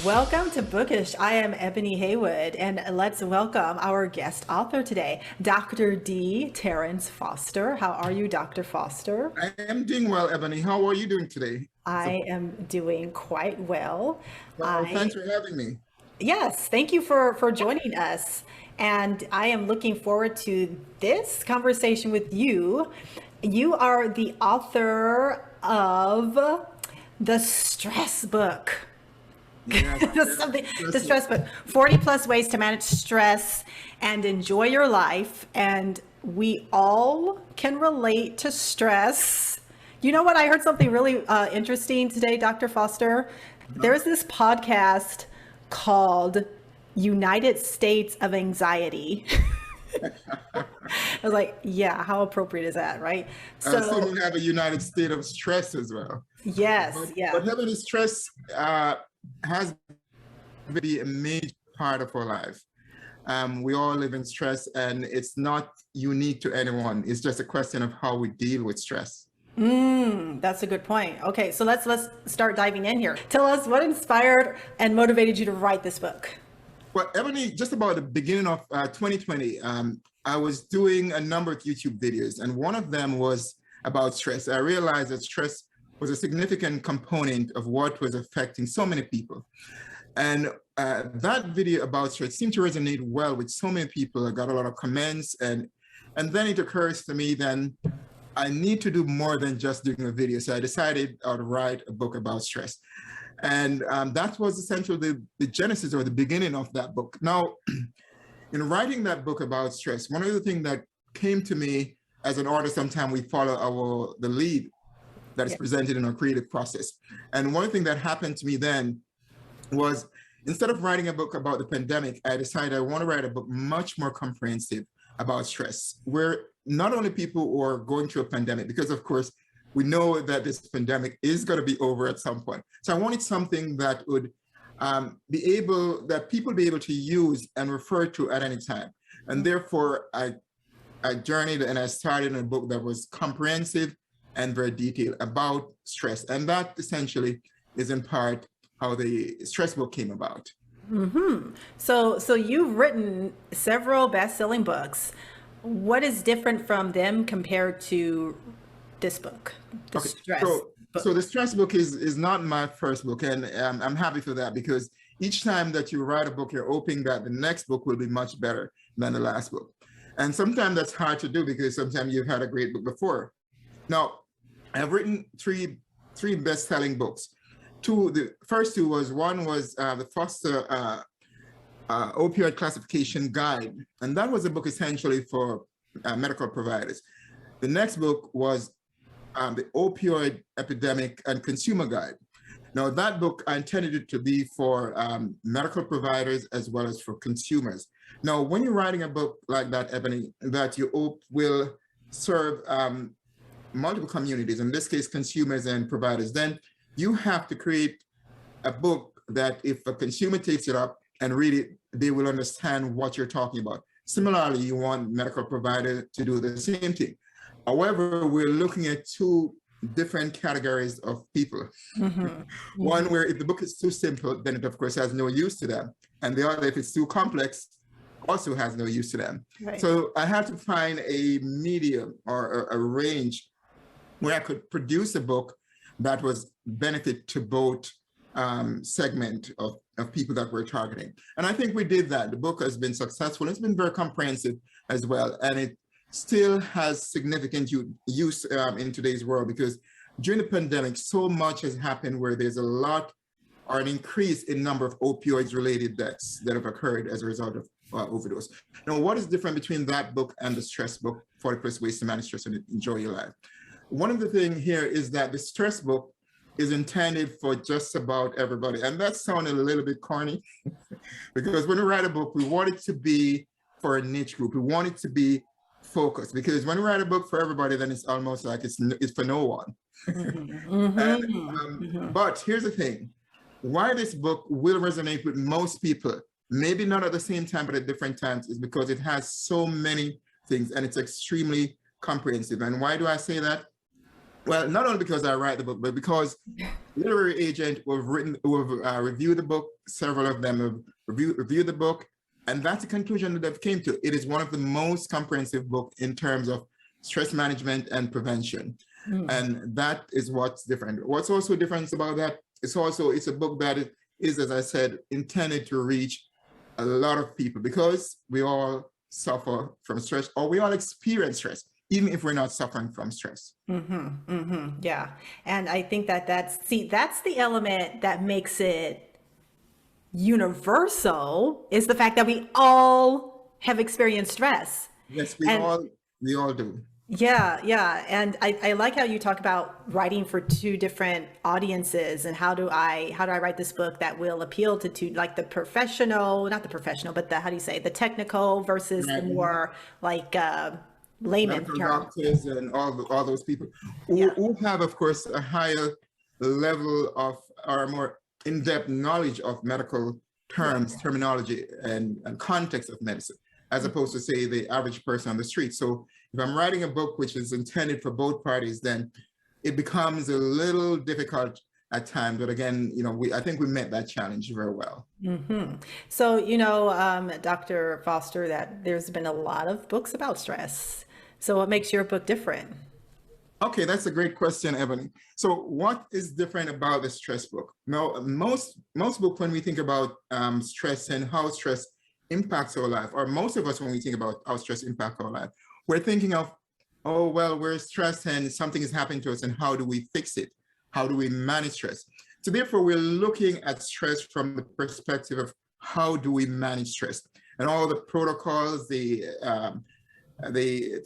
Welcome to Bookish. I am Ebony Haywood, and let's welcome our guest author today, Dr. D.Terrence Foster. How are you, Dr. Foster? I am doing well, Ebony. How are you doing today? I am doing quite well. Well, thanks for having me. Yes, thank you for joining us. And I am looking forward to this conversation with you. You are the author of the stress book. Yeah, The stress book, 40 plus ways to manage stress and enjoy your life. And we all can relate to stress. You know what? I heard something really interesting today, Dr. Foster. There's this podcast called United States of Anxiety. I was like, yeah, how appropriate is that, right? So we have a United State of stress as well. Yes, yeah. But having stress has to be a major part of our life. We all live in stress, and it's not unique to anyone. It's just a question of how we deal with stress. That's a good point. Okay, so let's start diving in here. Tell us what inspired and motivated you to write this book. Well, Ebony, just about the beginning of 2020, I was doing a number of YouTube videos, and one of them was about stress. I realized that stress was a significant component of what was affecting so many people. And that video about stress seemed to resonate well with so many people. I got a lot of comments, and then it occurs to me then I need to do more than just doing a video. So I decided I'd write a book about stress. And that was essentially the genesis or the beginning of that book. Now, in writing that book about stress, one of the things that came to me as an artist, sometimes we follow the lead that is presented in our creative process. And one thing that happened to me then was, instead of writing a book about the pandemic, I decided I want to write a book much more comprehensive about stress, where not only people who are going through a pandemic, because of course, we know that this pandemic is going to be over at some point. So I wanted something that would that people be able to use and refer to at any time. And therefore, I journeyed and I started a book that was comprehensive and very detailed about stress. And that essentially is in part how the stress book came about. Mm-hmm. So you've written several best-selling books. What is different from them compared to this book, the stress book? So the stress book is not my first book, and I'm happy for that, because each time that you write a book, you're hoping that the next book will be much better than the last book. And sometimes that's hard to do, because sometimes you've had a great book before. Now, I've written three best-selling books. The first two was, one was the Foster Opioid Classification Guide, and that was a book essentially for medical providers. The next book was the Opioid Epidemic and Consumer Guide. Now, that book, I intended it to be for medical providers as well as for consumers. Now, when you're writing a book like that, Ebony, that you hope will serve multiple communities, in this case, consumers and providers, then you have to create a book that if a consumer takes it up and read it, they will understand what you're talking about. Similarly, you want medical providers to do the same thing. However, we're looking at two different categories of people. Mm-hmm. One where if the book is too simple, then it of course has no use to them. And the other, if it's too complex, also has no use to them. Right. So I had to find a medium or a range where I could produce a book that was benefit to both segment of people that we're targeting. And I think we did that. The book has been successful. It's been very comprehensive as well. And it still has significant use in today's world, because during the pandemic, so much has happened where there's a lot or an increase in number of opioids related deaths that have occurred as a result of overdose. Now, what is different between that book and the stress book, 40 Plus Ways to Manage Stress and Enjoy Your Life? One of the things here is that the stress book is intended for just about everybody. And that sounded a little bit corny because when we write a book, we want it to be for a niche group. We want it to be focused, because when we write a book for everybody, then it's almost like it's for no one. But here's the thing, why this book will resonate with most people, maybe not at the same time, but at different times, is because it has so many things and it's extremely comprehensive. And why do I say that? Well, not only because I write the book, but because literary agent who have reviewed the book, several of them have reviewed the book, and that's the conclusion that they've came to. It is one of the most comprehensive book in terms of stress management and prevention. And that is what's different. What's also different about that, it's a book that is, as I said, intended to reach a lot of people, because we all suffer from stress, or we all experience stress, even if we're not suffering from stress. Yeah. And I think that's the element that makes it universal, is the fact that we all have experienced stress. Yes, we all do. Yeah. And I like how you talk about writing for two different audiences, and how do I write this book that will appeal to two, like the professional, not the professional, but how do you say, the technical versus the more like layman term. Doctors and all those people who have, of course, a higher level of, or more in-depth knowledge of medical terms, terminology, and context of medicine, as opposed to, say, the average person on the street. So if I'm writing a book which is intended for both parties, then it becomes a little difficult at times. But again, I think we met that challenge very well. So, Dr. Foster, that there's been a lot of books about stress. So what makes your book different? Okay, that's a great question, Ebony. So what is different about the stress book? Now, most books, when we think about stress and how stress impacts our life, or most of us, when we think about how stress impacts our life, we're thinking of, oh, well, we're stressed and something is happening to us, and how do we fix it? How do we manage stress? So therefore, we're looking at stress from the perspective of how do we manage stress, and all the protocols, the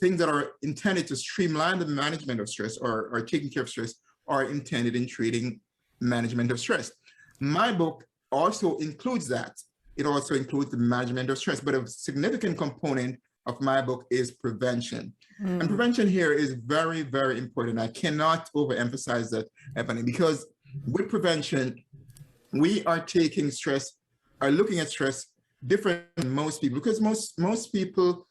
things that are intended to streamline the management of stress, or taking care of stress, are intended in treating management of stress. My book also includes that. It also includes the management of stress, but a significant component of my book is prevention. And prevention here is very, very important. I cannot overemphasize that, Ebony, because with prevention, we are taking stress, are looking at stress different than most people, because most people,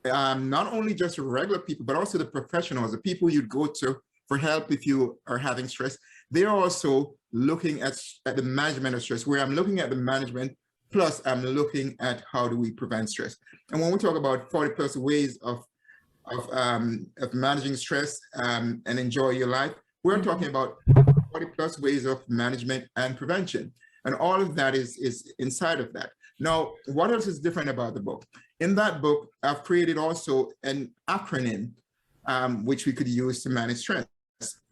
not only just regular people, but also the professionals, the people you'd go to for help if you are having stress, they're also looking at the management of stress, where I'm looking at the management, plus I'm looking at how do we prevent stress. And when we talk about 40+ ways of managing stress and enjoy your life, we're talking about 40+ ways of management and prevention. And all of that is inside of that. Now, what else is different about the book? In that book, I've created also an acronym which we could use to manage stress.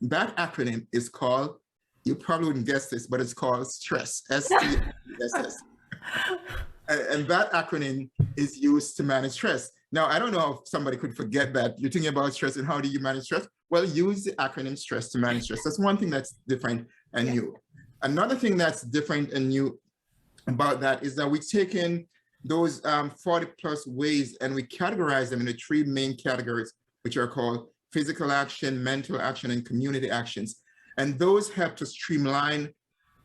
That acronym is called, you probably wouldn't guess this, but it's called STRESS, S-T-R-E-S-S. And that acronym is used to manage stress. Now, I don't know if somebody could forget that. You're thinking about stress and how do you manage stress? Well, use the acronym STRESS to manage stress. That's one thing that's different and new. Another thing that's different and new about that is that we've taken those 40+ ways and we categorize them into 3 main categories, which are called physical action, mental action, and community actions. And those help to streamline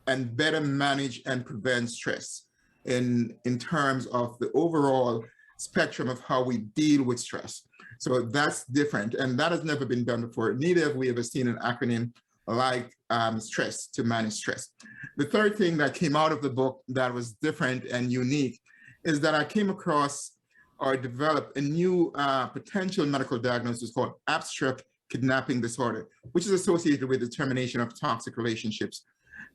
and better manage and prevent stress in terms of the overall spectrum of how we deal with stress. So that's different, and that has never been done before. Neither have we ever seen an acronym like STRESS to manage stress. The third thing that came out of the book that was different and unique is that I came across or developed a new potential medical diagnosis called abstract kidnapping disorder, which is associated with the termination of toxic relationships.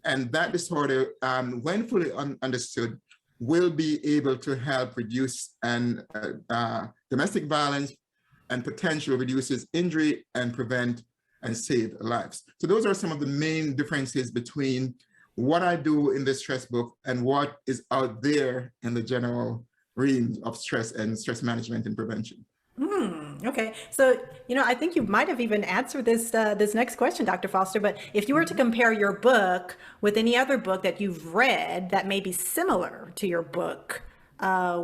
And that disorder, when fully understood, will be able to help reduce domestic violence, and potentially reduces injury and prevent and save lives. So those are some of the main differences between what I do in this stress book and what is out there in the general range of stress and stress management and prevention. Okay. So, I think you might have even answered this next question, Dr. Foster, but if you were to compare your book with any other book that you've read that may be similar to your book,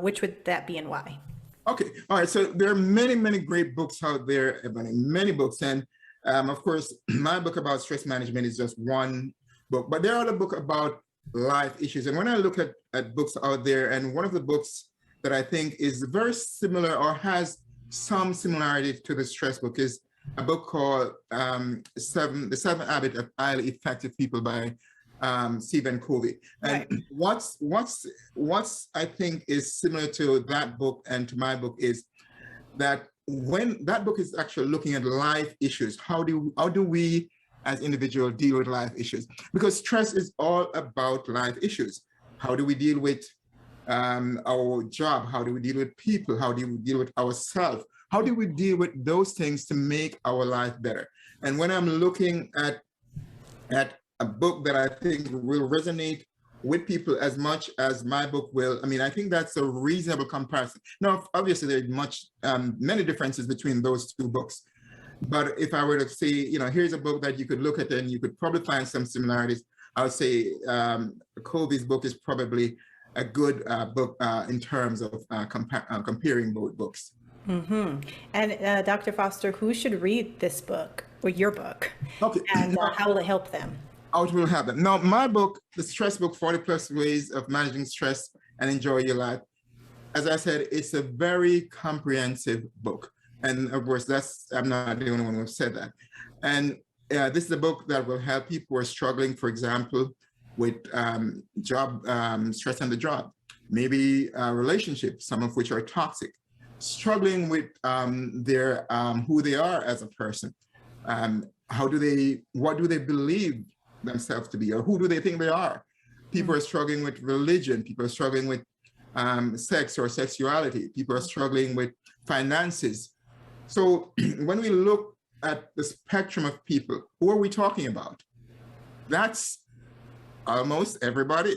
which would that be and why? Okay. All right. So there are many, many great books out there, Ebony, many books. And of course, my book about stress management is just one book, but there are other books about life issues. And when I look at books out there, and one of the books that I think is very similar or has some similarity to the stress book is a book called The Seven Habits of Highly Effective People by Stephen Covey. And what's I think is similar to that book and to my book is that when that book is actually looking at life issues, how do we as individuals deal with life issues? Because stress is all about life issues. How do we deal with our job? How do we deal with people? How do we deal with ourselves? How do we deal with those things to make our life better? And when I'm looking at a book that I think will resonate with people as much as my book will, I mean, I think that's a reasonable comparison. Now, obviously, there's many differences between those two books. But if I were to say, you know, here's a book that you could look at and you could probably find some similarities, I would say Covey's book is probably a good book in terms of comparing both books. Mm-hmm. And Dr. Foster, who should read this book or your book? Okay. And how will it help them? How it will help them. Now, my book, the stress book, 40 plus ways of managing stress and enjoy your life. As I said, it's a very comprehensive book. And of course, I'm not the only one who said that. And this is a book that will help people who are struggling, for example, with job stress on the job, maybe relationships, some of which are toxic, struggling with their who they are as a person. What do they believe themselves to be, or who do they think they are? People are struggling with religion. People are struggling with sex or sexuality. People are struggling with finances. So when we look at the spectrum of people, who are we talking about? That's almost everybody.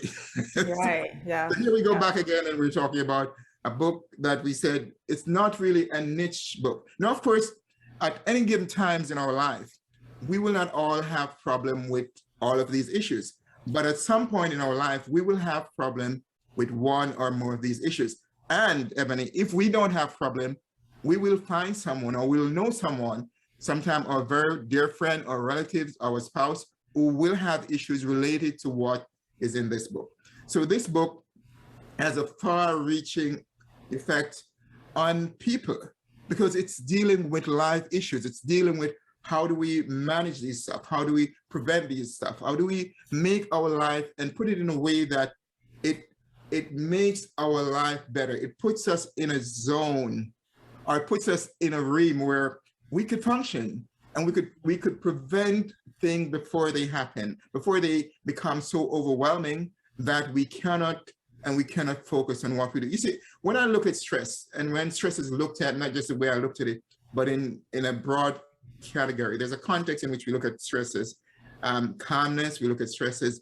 Right, yeah. So here we go back again, and we're talking about a book that we said it's not really a niche book. Now, of course, at any given times in our life, we will not all have problem with all of these issues. But at some point in our life, we will have problem with one or more of these issues. And Ebony, if we don't have problem, we will find someone, or we'll know someone, sometime our very dear friend or relatives, our spouse, who will have issues related to what is in this book. So this book has a far-reaching effect on people because it's dealing with life issues. It's dealing with how do we manage these stuff? How do we prevent these stuff? How do we make our life and put it in a way that it makes our life better? It puts us in a zone, or it puts us in a realm where we could function and we could prevent things before they happen, before they become so overwhelming that we cannot focus on what we do. You see, when I look at stress, and when stress is looked at, not just the way I looked at it, but in a broad category, there's a context in which we look at stress as calmness, we look at stress as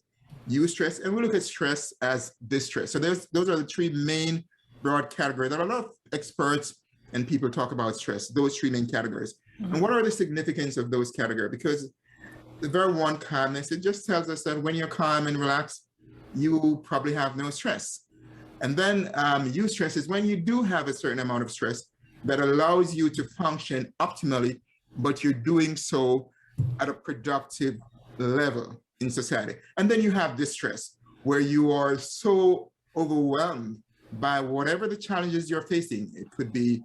eustress, and we look at stress as distress. So those are the three main broad categories that a lot of experts and people talk about stress, those three main categories. Mm-hmm. And what are the significance of those categories? Because the very one, calmness, it just tells us that when you're calm and relaxed, you probably have no stress. And then eustress is when you do have a certain amount of stress that allows you to function optimally, but you're doing so at a productive level in society. And then you have distress, where you are so overwhelmed by whatever the challenges you're facing. It could be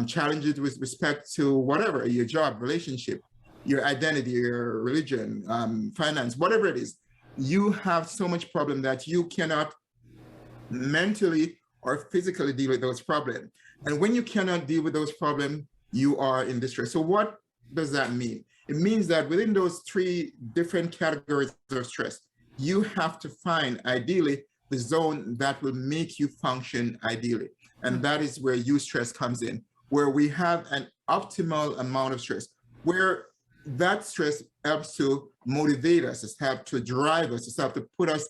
challenges with respect to whatever, your job, relationship, your identity, your religion, finance, whatever it is. You have so much problem that you cannot mentally or physically deal with those problems. And when you cannot deal with those problems, you are in distress. So what does that mean? It means that within those three different categories of stress, you have to find, ideally, the zone that will make you function ideally. And that is where eustress comes in, where we have an optimal amount of stress, where that stress helps to motivate us, it helps to drive us, it helps to put us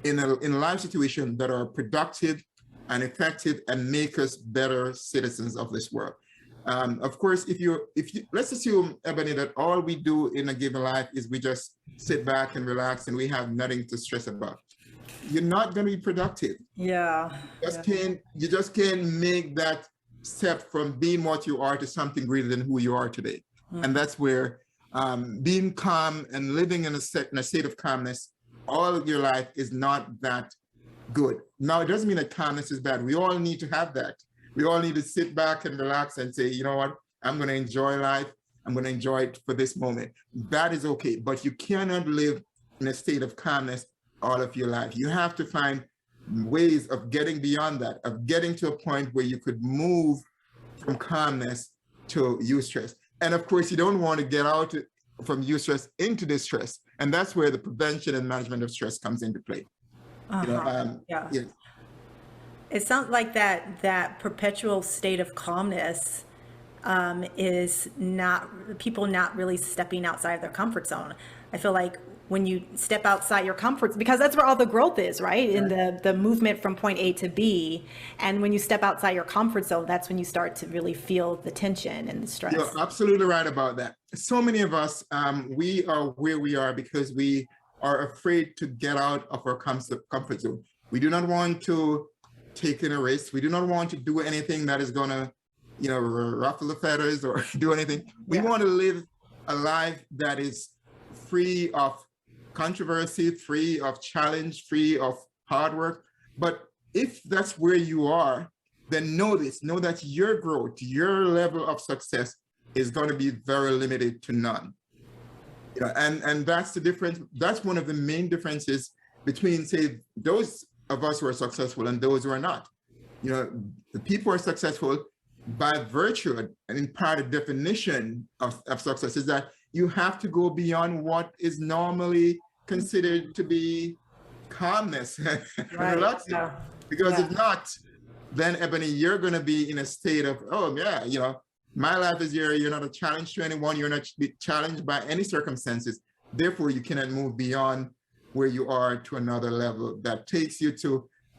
in a life situation that are productive and effective and make us better citizens of this world. Of course, if you let's assume, Ebony, that all we do in a given life is we just sit back and relax and we have nothing to stress about, you're not going to be productive. Yeah. You just can't make that step from being what you are to something greater than who you are today. Mm-hmm. And that's where being calm and living in a state of calmness all of your life is not that good. Now, it doesn't mean that calmness is bad. We all need to have that. We all need to sit back and relax and say, you know what, I'm going to enjoy life. I'm going to enjoy it for this moment. That is okay. But you cannot live in a state of calmness all of your life. You have to find ways of getting beyond that, of getting to a point where you could move from calmness to eustress. And of course, you don't want to get out from eustress into distress. And that's where the prevention and management of stress comes into play. Yeah. It sounds like that perpetual state of calmness is people not really stepping outside their comfort zone. I feel like when you step outside your comfort, because that's where all the growth is, right? In the movement from point A to B. And when you step outside your comfort zone, that's when you start to really feel the tension and the stress. You're absolutely right about that. So many of us, we are where we are because we are afraid to get out of our comfort zone. We do not want to take in a risk. We do not want to do anything that is going to, ruffle the feathers or do anything. We want to live a life that is free of controversy, free of challenge, free of hard work. But if that's where you are, then know that your growth, your level of success is going to be very limited to none. And that's the difference. That's one of the main differences between, say, those of us who are successful and those who are not. The people who are successful by virtue, and in part, a definition of success is that you have to go beyond what is normally considered to be calmness and relaxing. Yeah. Because if not, then Ebony, you're going to be in a state of, my life is here. You're not a challenge to anyone. You're not challenged by any circumstances. Therefore, you cannot move beyond where you are to another level that takes you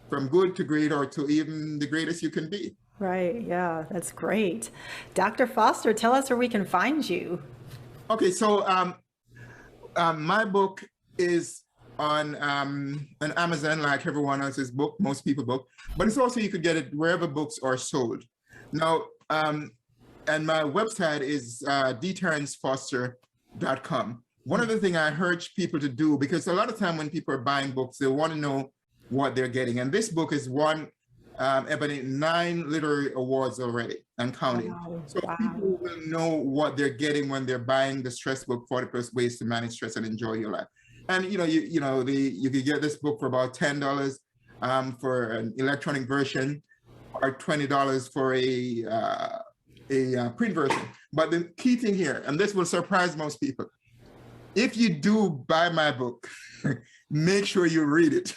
from good to great, or to even the greatest you can be. Right. Yeah, that's great. Dr. Foster, tell us where we can find you. Okay, so my book is on Amazon, like everyone else's book, most people's book, but it's also, you could get it wherever books are sold. Now, and my website is D.TerrenceFoster.com. One other thing I urge people to do, because a lot of time when people are buying books, they want to know what they're getting. And this book has won, Ebony, 9 literary awards already and counting. Wow. So people will know what they're getting when they're buying the stress book, 40+ Ways to Manage Stress and Enjoy Your Life. And you could get this book for about $10 for an electronic version, or $20 for a print version. But the key thing here, and this will surprise most people, if you do buy my book, make sure you read it.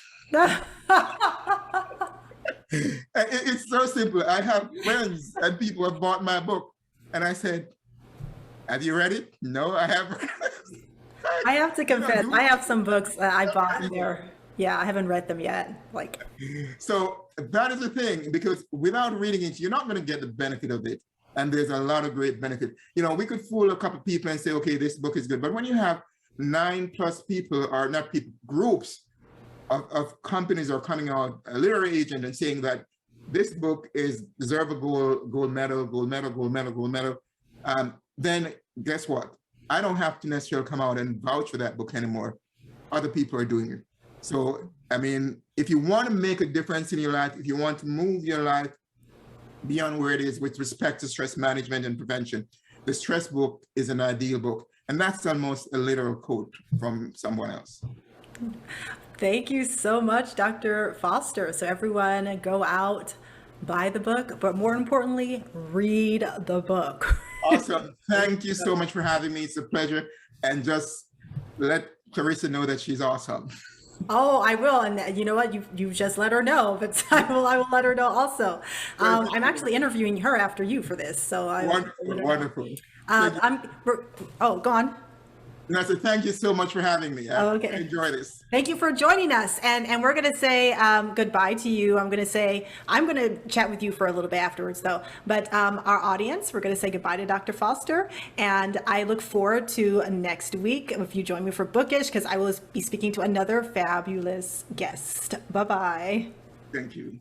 It's so simple. I have friends and people have bought my book, and I said, "Have you read it?" No, I haven't. I have to confess, I have some books that I bought there. Yeah, I haven't read them yet. So that is the thing, because without reading it, you're not going to get the benefit of it. And there's a lot of great benefit. We could fool a couple of people and say, okay, this book is good. But when you have 9+ people, or not people, groups of companies are coming out, a literary agent, and saying that this book deserve a gold medal, then guess what? I don't have to necessarily come out and vouch for that book anymore. Other people are doing it. So, if you want to make a difference in your life, if you want to move your life beyond where it is with respect to stress management and prevention, the stress book is an ideal book. And that's almost a literal quote from someone else. Thank you so much, Dr. Foster. So everyone, go out, buy the book, but more importantly, read the book. Awesome. Thank you so much for having me. It's a pleasure. And just let Clarissa know that she's awesome. Oh, I will. And you know what? You just let her know, but I will let her know also. I'm actually interviewing her after you for this. So Wonderful. Go on. And I said, thank you so much for having me. I enjoy this. Thank you for joining us. And we're going to say goodbye to you. I'm going to chat with you for a little bit afterwards, though. But our audience, we're going to say goodbye to Dr. Foster. And I look forward to next week if you join me for Bookish, because I will be speaking to another fabulous guest. Bye-bye. Thank you.